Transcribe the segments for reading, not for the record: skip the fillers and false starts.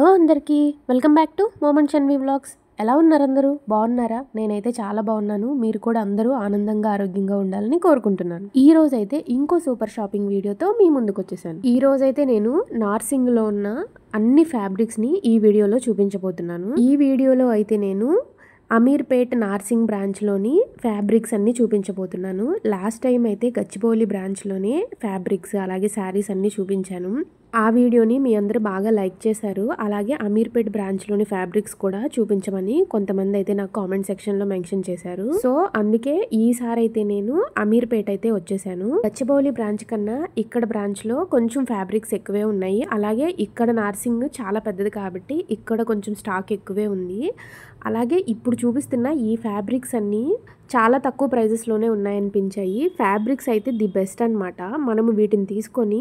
Hello అందరికీ welcome back to moments and vlogs. ఎలా ఉన్నారు అందరూ? బాగున్నారా? నేనైతే చాలా బాగున్నాను. మీరు కూడా అందరూ ఆనందంగా ఆరోగ్యంగా ఉండాలని కోరుకుంటున్నాను. ఈ రోజైతే ఇంకో సూపర్ షాపింగ్ వీడియోతో మీ ముందుకు వచ్చేసాను. ఈ రోజైతే నేను నార్సింగ్లో ఉన్న అన్ని ఫ్యాబ్రిక్స్ని ఈ వీడియోలో చూపించబోతున్నాను. ఈ వీడియోలో అయితే నేను అమీర్పేట్ నార్సింగ్ బ్రాంచ్లోని ఫ్యాబ్రిక్స్ అన్నీ చూపించబోతున్నాను. లాస్ట్ టైం అయితే గచ్చిబౌలి బ్రాంచ్లోనే ఫ్యాబ్రిక్స్ అలాగే శారీస్ అన్నీ చూపించాను. ఆ వీడియోని మీ అందరూ బాగా లైక్ చేశారు. అలాగే అమీర్పేట్ బ్రాంచ్లోని ఫ్యాబ్రిక్స్ కూడా చూపించమని కొంతమంది అయితే నాకు కామెంట్ సెక్షన్లో మెన్షన్ చేశారు. సో అందుకే ఈసారి అయితే నేను అమీర్పేట్ అయితే వచ్చేసాను. గచ్చిబౌలి బ్రాంచ్ కన్నా ఇక్కడ బ్రాంచ్లో కొంచెం ఫ్యాబ్రిక్స్ ఎక్కువే ఉన్నాయి. అలాగే ఇక్కడ నార్సింగ్ చాలా పెద్దది కాబట్టి ఇక్కడ కొంచెం స్టాక్ ఎక్కువే ఉంది. అలాగే ఇప్పుడు చూపిస్తున్న ఈ ఫ్యాబ్రిక్స్ అన్నీ చాలా తక్కువ ప్రైజెస్లోనే ఉన్నాయనిపించాయి. ఫ్యాబ్రిక్స్ అయితే ది బెస్ట్ అనమాట. మనము వీటిని తీసుకొని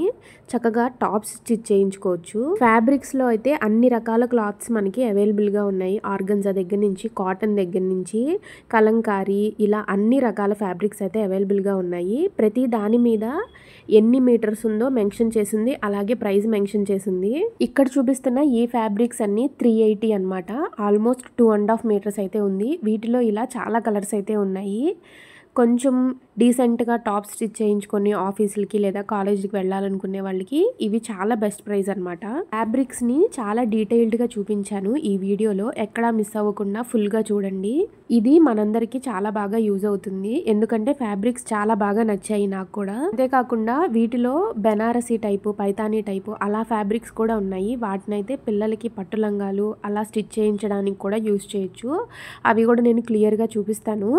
చక్కగా టాప్స్ స్టిచ్ చేయించుకోవచ్చు. ఫ్యాబ్రిక్స్లో అయితే అన్ని రకాల క్లాత్స్ మనకి అవైలబుల్గా ఉన్నాయి. ఆర్గన్జా దగ్గర నుంచి కాటన్ దగ్గర నుంచి కలంకారీ ఇలా అన్ని రకాల ఫ్యాబ్రిక్స్ అయితే అవైలబుల్గా ఉన్నాయి. ప్రతి దాని మీద ఎన్ని మీటర్స్ ఉందో మెన్షన్ చేసింది, అలాగే ప్రైస్ మెన్షన్ చేసింది. ఇక్కడ చూపిస్తున్న ఈ ఫ్యాబ్రిక్స్ అన్ని 380 అనమాట. ఆల్మోస్ట్ 2.5 మీటర్స్ అయితే ఉంది. వీటిలో ఇలా చాలా కలర్స్ అయితే ఉన్నాయి. కొంచెం డీసెంట్గా టాప్ స్టిచ్ చేయించుకొని ఆఫీసులకి లేదా కాలేజీకి వెళ్ళాలనుకునే వాళ్ళకి ఇవి చాలా బెస్ట్ ప్రైస్ అనమాట. ఫ్యాబ్రిక్స్ని చాలా డీటెయిల్డ్గా చూపించాను ఈ వీడియోలో. ఎక్కడా మిస్ అవ్వకుండా ఫుల్గా చూడండి. ఇది మనందరికీ చాలా బాగా యూజ్ అవుతుంది. ఎందుకంటే ఫ్యాబ్రిక్స్ చాలా బాగా నచ్చాయి నాకు కూడా. అంతేకాకుండా వీటిలో బెనారసీ టైపు, పైతానీ టైపు అలా ఫ్యాబ్రిక్స్ కూడా ఉన్నాయి. వాటినైతే పిల్లలకి పట్టు లంగాలు అలా స్టిచ్ చేయించడానికి కూడా యూజ్ చేయొచ్చు. అవి కూడా నేను క్లియర్గా చూపిస్తాను.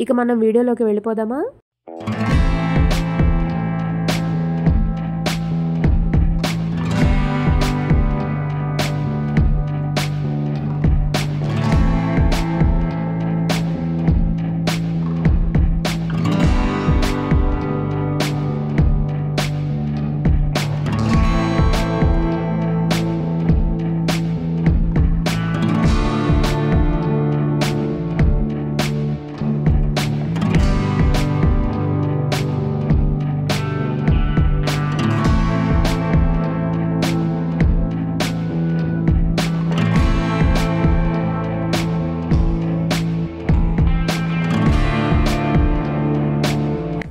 ఇక మనం వీడియోలోకి వెళ్ళిపోదామా?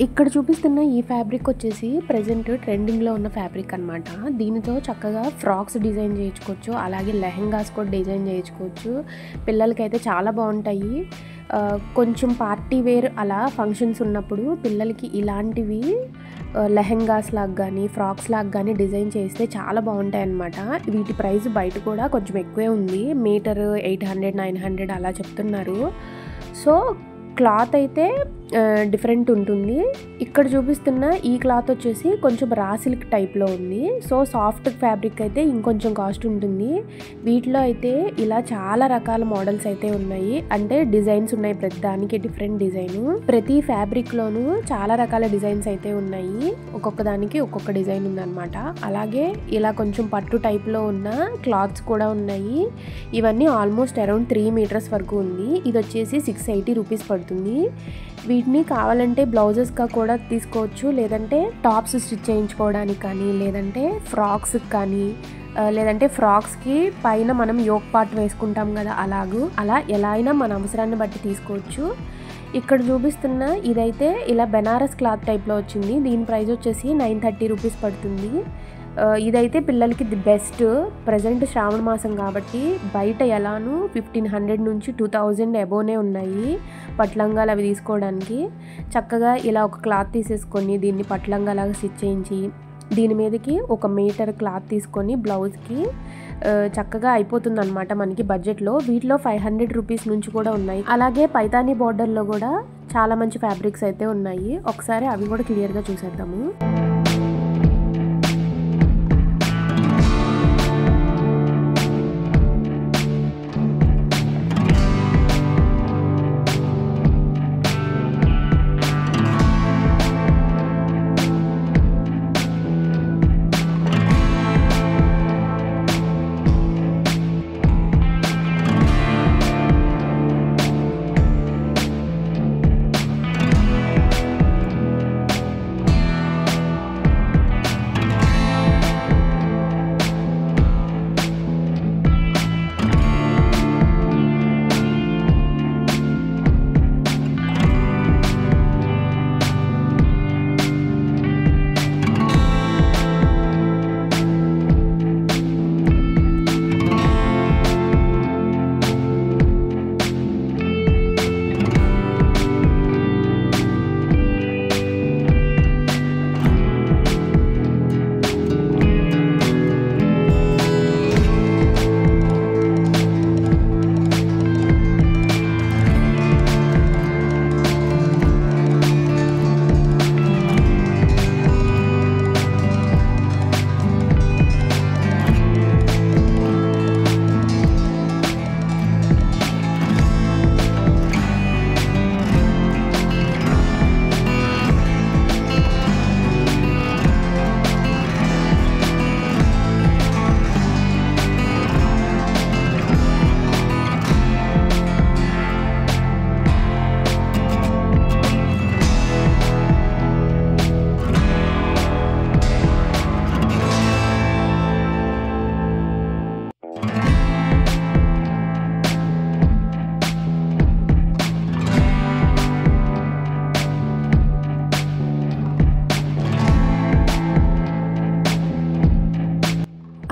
ఇక్కడ చూపిస్తున్న ఈ ఫ్యాబ్రిక్ వచ్చేసి ప్రజెంట్ ట్రెండింగ్లో ఉన్న ఫ్యాబ్రిక్ అనమాట. దీనితో చక్కగా ఫ్రాక్స్ డిజైన్ చేయించుకోవచ్చు, అలాగే లెహెంగాస్ కూడా డిజైన్ చేయించుకోవచ్చు. పిల్లలకైతే చాలా బాగుంటాయి. కొంచెం పార్టీ వేర్ అలా ఫంక్షన్స్ ఉన్నప్పుడు పిల్లలకి ఇలాంటివి లెహెంగాస్ లాగా కానీ ఫ్రాక్స్ లాగా కానీ డిజైన్ చేస్తే చాలా బాగుంటాయి అన్నమాట. వీటి ప్రైస్ బయట కూడా కొంచెం ఎక్కువే ఉంది. మీటర్ 800, 900 అలా చెప్తున్నారు. సో క్లాత్ అయితే డిఫరెంట్ ఉంటుంది. ఇక్కడ చూపిస్తున్న ఈ క్లాత్ వచ్చేసి కొంచెం రా సిల్క్ టైప్లో ఉంది. సో సాఫ్ట్ ఫ్యాబ్రిక్ అయితే ఇంకొంచెం కాస్ట్ ఉంటుంది. వీటిలో అయితే ఇలా చాలా రకాల మోడల్స్ అయితే ఉన్నాయి. అంటే డిజైన్స్ ఉన్నాయి, ప్రతి దానికి డిఫరెంట్ డిజైన్. ప్రతి ఫ్యాబ్రిక్లోనూ చాలా రకాల డిజైన్స్ అయితే ఉన్నాయి. ఒక్కొక్క దానికి ఒక్కొక్క డిజైన్ ఉందన్నమాట. అలాగే ఇలా కొంచెం పట్టు టైప్లో ఉన్న క్లాత్స్ కూడా ఉన్నాయి. ఇవన్నీ ఆల్మోస్ట్ అరౌండ్ 3 మీటర్స్ వరకు ఉంది. ఇది వచ్చేసి 680 రూపీస్ పడుతుంది. వీటిని కావాలంటే బ్లౌజెస్గా కూడా తీసుకోవచ్చు, లేదంటే టాప్స్ స్టిచ్ చేయించుకోవడానికి కానీ, లేదంటే ఫ్రాక్స్కి కానీ, లేదంటే ఫ్రాక్స్కి పైన మనం యోక్ పార్ట్ వేసుకుంటాం కదా, అలా ఎలా అయినా మన అవసరాన్ని బట్టి తీసుకోవచ్చు. ఇక్కడ చూపిస్తున్న ఇదైతే ఇలా బెనారస్ క్లాత్ టైప్లో వచ్చింది. దీని ప్రైస్ వచ్చేసి 930 రూపీస్ పడుతుంది. ఇదైతే పిల్లలకి ది బెస్ట్. ప్రజెంట్ శ్రావణ మాసం కాబట్టి బయట ఎలానూ 1500 నుంచి 2000 అబోనే ఉన్నాయి పట్లంగాలు అవి తీసుకోవడానికి. చక్కగా ఇలా ఒక క్లాత్ తీసేసుకొని దీన్ని పట్లంగాలాగా స్టిచ్ చేయించి దీని మీదకి 1 మీటర్ క్లాత్ తీసుకొని బ్లౌజ్కి చక్కగా అయిపోతుంది అనమాట మనకి బడ్జెట్లో. వీటిలో 500 రూపీస్ నుంచి కూడా ఉన్నాయి. అలాగే పైతానీ బార్డర్లో కూడా చాలా మంచి ఫ్యాబ్రిక్స్ అయితే ఉన్నాయి. ఒకసారి అవి కూడా క్లియర్గా చూసేద్దాము.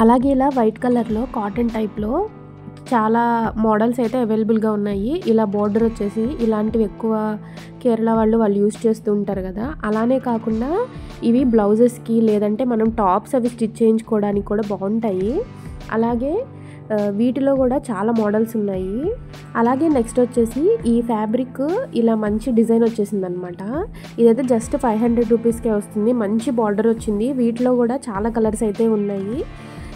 అలాగే ఇలా వైట్ కలర్లో కాటన్ టైప్లో చాలా మోడల్స్ అయితే అవైలబుల్గా ఉన్నాయి. ఇలా బోర్డర్ వచ్చేసి ఇలాంటివి ఎక్కువ కేరళ వాళ్ళు యూజ్ చేస్తూ ఉంటారు కదా. అలానే కాకుండా ఇవి బ్లౌజెస్కి లేదంటే మనం టాప్స్ అవి స్టిచ్ చేయించుకోవడానికి కూడా బాగుంటాయి. అలాగే వీటిలో కూడా చాలా మోడల్స్ ఉన్నాయి. అలాగే నెక్స్ట్ వచ్చేసి ఈ ఫ్యాబ్రిక్ ఇలా మంచి డిజైన్ వచ్చేసింది అనమాట. ఇదైతే జస్ట్ 500 రూపీస్కే వస్తుంది. మంచి బార్డర్ వచ్చింది. వీటిలో కూడా చాలా కలర్స్ అయితే ఉన్నాయి.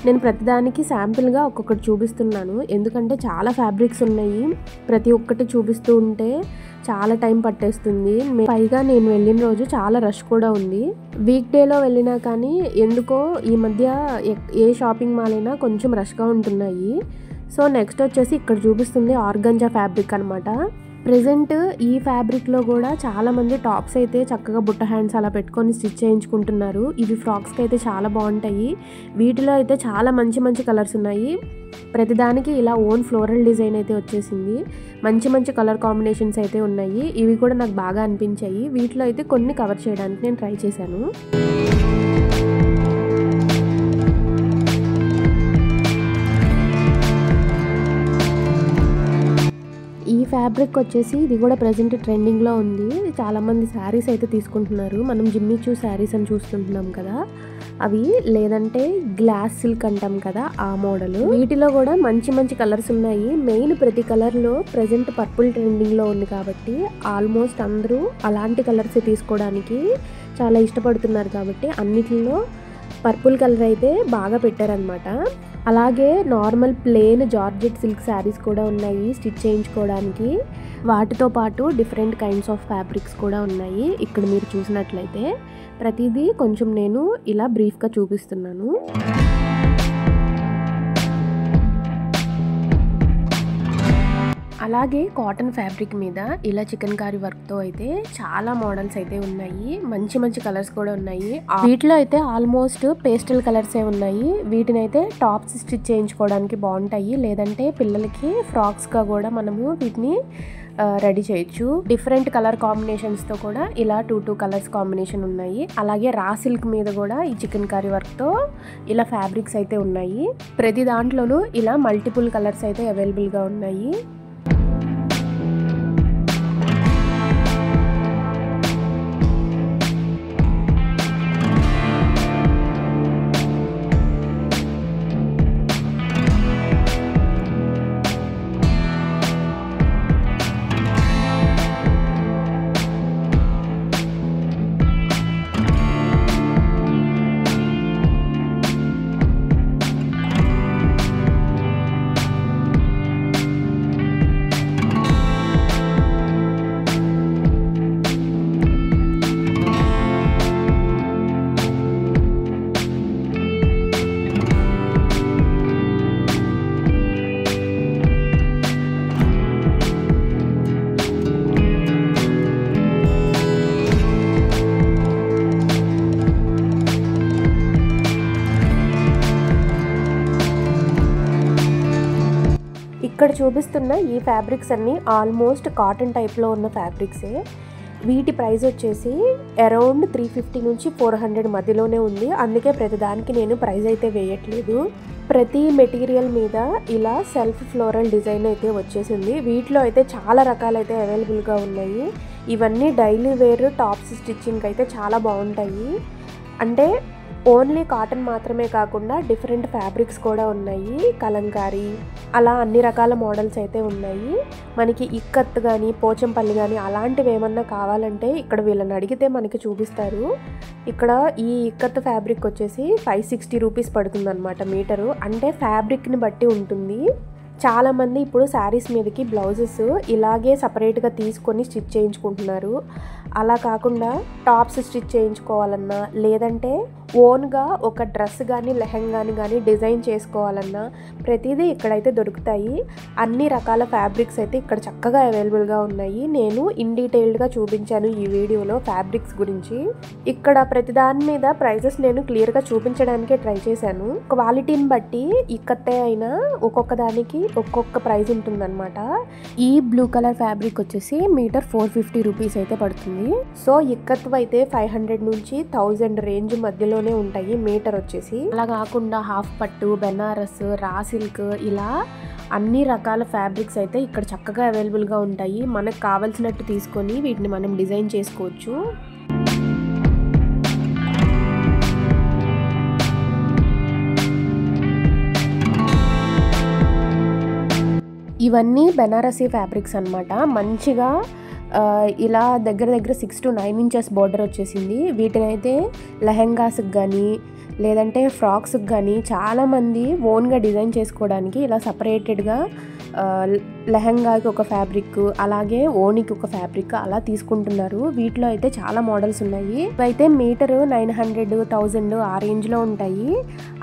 నేను ప్రతిదానికి శాంపిల్గా ఒక్కొక్కటి చూపిస్తున్నాను, ఎందుకంటే చాలా ఫ్యాబ్రిక్స్ ఉన్నాయి. ప్రతి ఒక్కటి చూపిస్తూ ఉంటే చాలా టైం పట్టేస్తుంది. పైగా నేను వెళ్ళిన రోజు చాలా రష్ కూడా ఉంది. వీక్ డేలో వెళ్ళినా కానీ ఎందుకో ఈ మధ్య ఏ షాపింగ్ మాల్ అయినా కొంచెం రష్గా ఉంటున్నాయి. సో నెక్స్ట్ వచ్చేసి ఇక్కడ చూపిస్తుంది ఆర్గంజా ఫ్యాబ్రిక్ అనమాట. ప్రెజెంట్ ఈ ఫ్యాబ్రిక్లో కూడా చాలామంది టాప్స్ అయితే చక్కగా బుట్ట హ్యాండ్స్ అలా పెట్టుకొని స్టిచ్ చేయించుకుంటున్నారు. ఇవి ఫ్రాక్స్కి అయితే చాలా బాగుంటాయి. వీటిలో అయితే చాలా మంచి మంచి కలర్స్ ఉన్నాయి. ప్రతిదానికి ఇలా ఓన్ ఫ్లోరల్ డిజైన్ అయితే వచ్చేసింది. మంచి మంచి కలర్ కాంబినేషన్స్ అయితే ఉన్నాయి. ఇవి కూడా నాకు బాగా అనిపించాయి. వీటిలో అయితే కొన్ని కవర్ చేయడానికి నేను ట్రై చేశాను. ఈ ఫ్యాబ్రిక్ వచ్చేసి ఇది కూడా ప్రజెంట్ ట్రెండింగ్లో ఉంది. చాలామంది శారీస్ అయితే తీసుకుంటున్నారు. మనం జిమ్మి చూ శారీస్ అని చూస్తుంటున్నాం కదా, అవి లేదంటే గ్లాస్ సిల్క్ అంటాం కదా, ఆ మోడల్. వీటిలో కూడా మంచి మంచి కలర్స్ ఉన్నాయి. మెయిన్ ప్రతి కలర్లో ప్రజెంట్ పర్పుల్ ట్రెండింగ్లో ఉంది కాబట్టి ఆల్మోస్ట్ అందరూ అలాంటి కలర్స్ తీసుకోవడానికి చాలా ఇష్టపడుతున్నారు. కాబట్టి అన్నిటిలో పర్పుల్ కలర్ అయితే బాగా పెట్టారనమాట. అలాగే normal plain georgette silk saris కూడా ఉన్నాయి స్టిచ్ చేయించుకోవడానికి. వాటితో పాటు డిఫరెంట్ కైండ్స్ ఆఫ్ ఫ్యాబ్రిక్స్ కూడా ఉన్నాయి. ఇక్కడ మీరు చూసినట్లయితే ప్రతిదీ కొంచెం నేను ఇలా బ్రీఫ్గా చూపిస్తున్నాను. అలాగే కాటన్ ఫ్యాబ్రిక్ మీద ఇలా చికెన్ కారీ వర్క్తో అయితే చాలా మోడల్స్ అయితే ఉన్నాయి. మంచి మంచి కలర్స్ కూడా ఉన్నాయి. వీటిలో అయితే ఆల్మోస్ట్ పేస్టల్ కలర్సే ఉన్నాయి. వీటిని అయితే టాప్స్ స్టిచ్ చేయించుకోవడానికి బాగుంటాయి. లేదంటే పిల్లలకి ఫ్రాక్స్గా కూడా మనము వీటిని రెడీ చేయొచ్చు. డిఫరెంట్ కలర్ కాంబినేషన్స్తో కూడా ఇలా 2 కలర్స్ కాంబినేషన్ ఉన్నాయి. అలాగే రా సిల్క్ మీద కూడా ఈ చికెన్ కర్రీ వర్క్తో ఇలా ఫ్యాబ్రిక్స్ అయితే ఉన్నాయి. ప్రతి దాంట్లోనూ ఇలా మల్టిపుల్ కలర్స్ అయితే అవైలబుల్గా ఉన్నాయి. ఇక్కడ చూపిస్తున్న ఈ ఫ్యాబ్రిక్స్ అన్నీ ఆల్మోస్ట్ కాటన్ టైప్లో ఉన్న ఫ్యాబ్రిక్సే. వీటి ప్రైస్ వచ్చేసి అరౌండ్ 350 నుంచి 400 మధ్యలోనే ఉంది. అందుకే ప్రతిదానికి నేను ప్రైస్ అయితే వేయట్లేదు. ప్రతి మెటీరియల్ మీద ఇలా సెల్ఫ్ ఫ్లోరల్ డిజైన్ అయితే వచ్చేసింది. వీటిలో అయితే చాలా రకాలైతే అవైలబుల్గా ఉన్నాయి. ఇవన్నీ డైలీ వేర్ టాప్స్ స్టిచ్చింగ్ అయితే చాలా బాగుంటాయి. అంటే ఓన్లీ కాటన్ మాత్రమే కాకుండా డిఫరెంట్ ఫ్యాబ్రిక్స్ కూడా ఉన్నాయి. కలంకారీ అలా అన్ని రకాల మోడల్స్ అయితే ఉన్నాయి. మనకి ఇక్కత్ కానీ పోచంపల్లి కానీ అలాంటివి ఏమన్నా కావాలంటే ఇక్కడ వీళ్ళని అడిగితే మనకి చూపిస్తారు. ఇక్కడ ఈ ఇక్కత్ ఫ్యాబ్రిక్ వచ్చేసి 560 రూపీస్ పడుతుందన్నమాట మీటరు. అంటే ఫ్యాబ్రిక్ని బట్టి ఉంటుంది. చాలామంది ఇప్పుడు శారీస్ మీదకి బ్లౌజెస్ ఇలాగే సపరేట్గా తీసుకొని స్టిచ్ చేయించుకుంటున్నారు. అలా కాకుండా టాప్స్ స్టిచ్ చేయించుకోవాలన్నా లేదంటే ఓన్గా ఒక డ్రెస్ కానీ లెహంగాని కానీ డిజైన్ చేసుకోవాలన్నా ప్రతిదీ ఇక్కడైతే దొరుకుతాయి. అన్ని రకాల ఫ్యాబ్రిక్స్ అయితే ఇక్కడ చక్కగా అవైలబుల్గా ఉన్నాయి. నేను ఇన్ డీటెయిల్డ్గా చూపించాను ఈ వీడియోలో ఫ్యాబ్రిక్స్ గురించి. ఇక్కడ ప్రతిదాని మీద ప్రైజెస్ నేను క్లియర్గా చూపించడానికే ట్రై చేశాను. క్వాలిటీని బట్టి ఇక్కతే అయినా ఒక్కొక్క దానికి ఒక్కొక్క ప్రైస్ ఉంటుందన్నమాట. ఈ బ్లూ కలర్ ఫ్యాబ్రిక్ వచ్చేసి మీటర్ 450 రూపీస్ అయితే పడుతుంది. సో ఇక్కత్ అయితే 500 నుంచి 1000 రేంజ్ మధ్యలో రేంజ్లోనే ఉంటాయి మీటర్ వచ్చేసి. అలా కాకుండా హాఫ్ పట్టు, బెనారస్, రా సిల్క్ ఇలా అన్ని రకాల ఫ్యాబ్రిక్స్ అయితే ఇక్కడ చక్కగా అవైలబుల్గా ఉంటాయి. మనకు కావాల్సినట్టు తీసుకొని వీటిని మనం డిజైన్ చేసుకోవచ్చు. ఇవన్నీ బెనారసీ ఫ్యాబ్రిక్స్ అనమాట. మంచిగా ఇలా దగ్గర 6 to 9 inches బార్డర్ వచ్చేసింది. వీటిని అయితే లెహెంగాస్కి కానీ లేదంటే ఫ్రాక్స్కి కానీ చాలామంది ఓన్గా డిజైన్ చేసుకోవడానికి ఇలా సపరేటెడ్గా లెహంగాకి ఒక ఫ్యాబ్రిక్, అలాగే ఓణికి ఒక ఫ్యాబ్రిక్ అలా తీసుకుంటున్నారు. వీటిలో అయితే చాలా మోడల్స్ ఉన్నాయి. ఇవైతే మీటర్ 900, 1000 ఆ రేంజ్లో ఉంటాయి.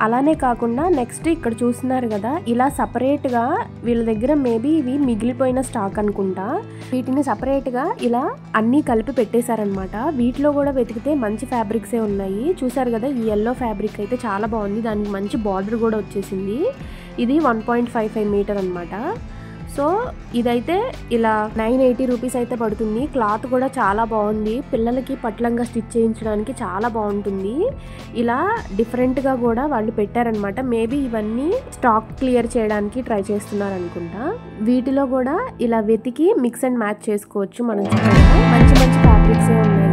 అలానే కాకుండా నెక్స్ట్ ఇక్కడ చూస్తున్నారు కదా, ఇలా సపరేట్గా వీళ్ళ దగ్గర మేబీ ఇవి మిగిలిపోయిన స్టాక్ అనుకుంటా. వీటిని సపరేట్గా ఇలా అన్నీ కలిపి పెట్టేశారనమాట. వీటిలో కూడా వెతికితే మంచి ఫ్యాబ్రిక్సే ఉన్నాయి. చూసారు కదా, ఈ ఎల్లో ఫ్యాబ్రిక్ అయితే చాలా బాగుంది. దానికి మంచి బార్డర్ కూడా వచ్చేసింది. ఇది 1.55 మీటర్ అనమాట. సో ఇదైతే ఇలా 980 రూపీస్ అయితే పడుతుంది. క్లాత్ కూడా చాలా బాగుంది. పిల్లలకి పట్లంగా స్టిచ్ చేయించడానికి చాలా బాగుంటుంది. ఇలా డిఫరెంట్గా కూడా వాళ్ళు పెట్టారనమాట. మేబీ ఇవన్నీ స్టాక్ క్లియర్ చేయడానికి ట్రై చేస్తున్నారు అనుకుంటా. వీటిలో కూడా ఇలా వెతికి మిక్స్ అండ్ మ్యాచ్ చేసుకోవచ్చు. మనం మంచి మంచి ఫ్యాబ్రిక్స్ ఉన్నాయి.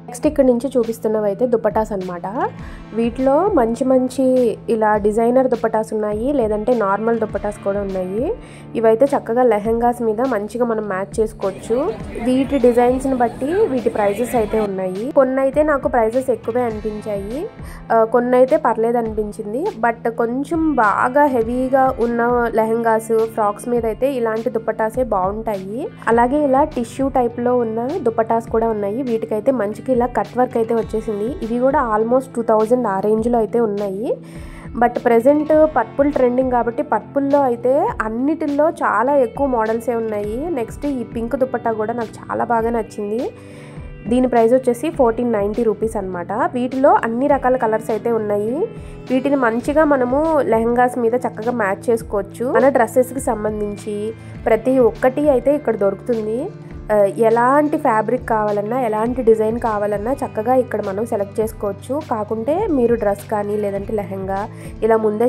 నెక్స్ట్ ఇక్కడ నుంచి చూపిస్తున్నవి అయితే దుపటాస్ అనమాట. వీటిలో మంచి మంచి ఇలా డిజైనర్ దుపటాస్ ఉన్నాయి, లేదంటే నార్మల్ దుపటాస్ కూడా ఉన్నాయి. ఇవైతే చక్కగా లెహెంగాస్ మీద మంచిగా మనం మ్యాచ్ చేసుకోవచ్చు. వీటి డిజైన్స్ని బట్టి వీటి ప్రైజెస్ అయితే ఉన్నాయి. కొన్ని అయితే నాకు ప్రైజెస్ ఎక్కువే అనిపించాయి, కొన్ని అయితే పర్లేదు అనిపించింది. బట్ కొంచెం బాగా హెవీగా ఉన్న లెహెంగాస్, ఫ్రాక్స్ మీద అయితే ఇలాంటి దుపటాసే బాగుంటాయి. అలాగే ఇలా టిష్యూ టైప్లో ఉన్న దుపటాస్ కూడా ఉన్నాయి. వీటికైతే మంచిగా ఇలా కట్ వర్క్ అయితే వచ్చేసింది. ఇవి కూడా ఆల్మోస్ట్ 2000 ఆ రేంజ్లో అయితే ఉన్నాయి. బట్ ప్రెజెంట్ పర్పుల్ ట్రెండింగ్ కాబట్టి పర్పుల్లో అయితే అన్నిటిల్లో చాలా ఎక్కువ మోడల్సే ఉన్నాయి. నెక్స్ట్ ఈ పింక్ దుపట్టా కూడా నాకు చాలా బాగా నచ్చింది. దీని ప్రైస్ వచ్చేసి 1490 రూపీస్ అనమాట. వీటిలో అన్ని రకాల కలర్స్ అయితే ఉన్నాయి. వీటిని మంచిగా మనము లెహంగాస్ మీద చక్కగా మ్యాచ్ చేసుకోవచ్చు. మన డ్రెస్సెస్కి సంబంధించి ప్రతి ఒక్కటి అయితే ఇక్కడ దొరుకుతుంది. ఎలాంటి ఫ్యాబ్రిక్ కావాలన్నా, ఎలాంటి డిజైన్ కావాలన్నా చక్కగా ఇక్కడ మనం సెలెక్ట్ చేసుకోవచ్చు. కాకుంటే మీరు డ్రెస్ కానీ లేదంటే లెహంగా ఇలా ముందే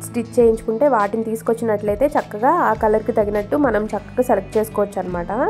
స్టిచ్ చేయించుకుంటే వాటిని తీసుకొచ్చినట్లయితే చక్కగా ఆ కలర్కి తగినట్టు మనం చక్కగా సెలెక్ట్ చేసుకోవచ్చు అనమాట.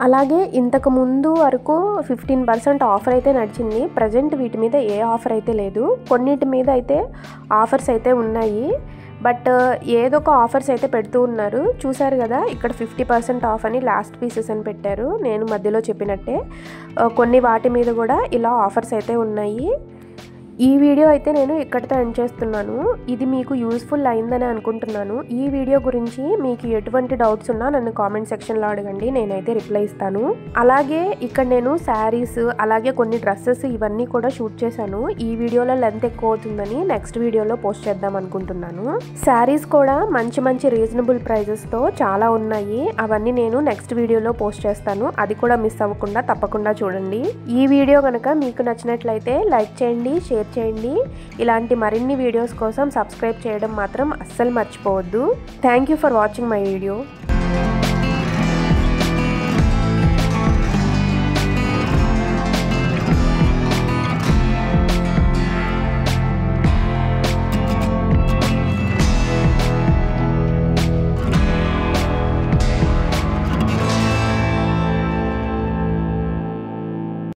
అలాగే ఇంతకు ముందు వరకు 15% ఆఫర్ అయితే నడిచింది. ప్రజెంట్ వీటి మీద ఏ ఆఫర్ అయితే లేదు. కొన్నిటి మీద అయితే ఆఫర్స్ అయితే ఉన్నాయి. బట్ ఏదో ఒక ఆఫర్స్ అయితే పెడుతూ ఉన్నారు. చూసారు కదా, ఇక్కడ 50% ఆఫ్ అని లాస్ట్ పీసెస్ అని పెట్టారు. నేను మధ్యలో చెప్పినట్టే కొన్ని వాటి మీద కూడా ఇలా ఆఫర్స్ అయితే ఉన్నాయి. ఈ వీడియో అయితే నేను ఇక్కడితో ఎండ్ చేస్తున్నాను. ఇది మీకు యూస్ఫుల్ అయిందని అనుకుంటున్నాను. ఈ వీడియో గురించి మీకు ఎటువంటి డౌట్స్ ఉన్నా నన్ను కామెంట్ సెక్షన్లో అడగండి, నేనైతే రిప్లై ఇస్తాను. అలాగే ఇక్కడ నేను శారీస్ అలాగే కొన్ని డ్రెస్సెస్ ఇవన్నీ కూడా షూట్ చేశాను. ఈ వీడియోలో లెంత్ ఎక్కువ అవుతుందని నెక్స్ట్ వీడియోలో పోస్ట్ చేద్దాం అనుకుంటున్నాను. శారీస్ కూడా మంచి మంచి రీజనబుల్ ప్రైజెస్తో చాలా ఉన్నాయి. అవన్నీ నేను నెక్స్ట్ వీడియోలో పోస్ట్ చేస్తాను. అది కూడా మిస్ అవ్వకుండా తప్పకుండా చూడండి. ఈ వీడియో కనుక మీకు నచ్చినట్లయితే లైక్ చేయండి, షేర్ చేయండి. ఇలాంటి మరిన్ని వీడియోస్ కోసం సబ్స్క్రైబ్ చేయడం మాత్రం అస్సలు మర్చిపోవద్దు. Thank you for watching my video.